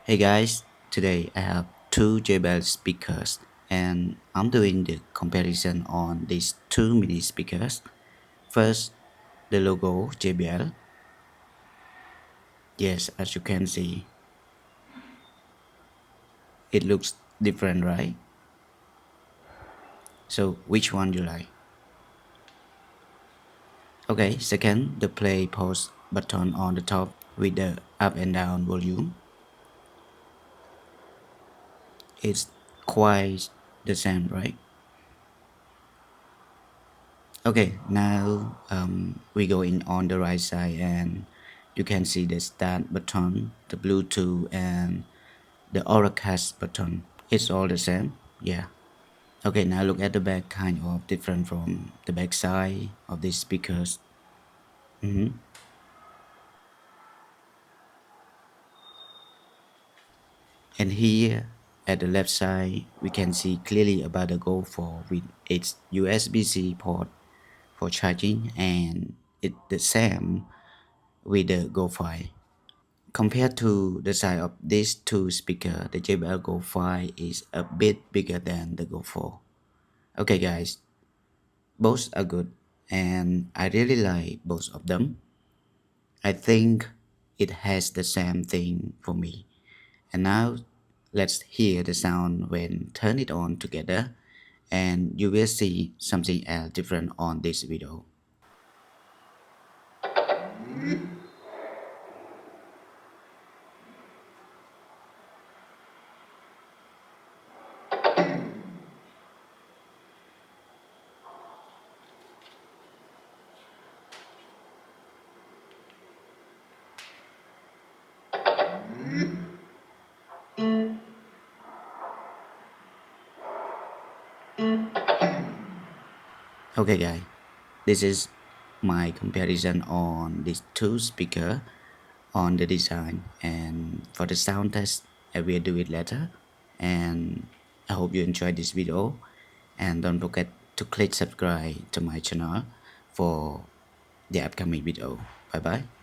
Hey guys, today I have two JBL speakers and I'm doing the comparison on these two mini speakers. First, the logo JBL. Yes, as you can see, it looks different, right? So which one you like? Okay, second, the play pause button on the top with the up and down volume. It's quite the same, right? Okay, now we go in on the right side and you can see the start button, the Bluetooth and the Auracast button. It's all the same, yeah. Okay, now look at the back, kind of different from the back side of these speakers. Mhm. And here at the left side, we can see clearly about the Go 4 with its USB-C port for charging and it's the same with the Go 5. Compared to the size of these two speakers, the JBL Go 5 is a bit bigger than the Go 4. Okay guys, both are good and I really like both of them. I think it has the same thing for me. And now let's hear the sound when turn it on together and you will see something else different on this video. Okay guys, this is my comparison on these two speakers on the design, and for the sound test I will do it later. And I hope you enjoyed this video and don't forget to click subscribe to my channel for the upcoming video. Bye bye.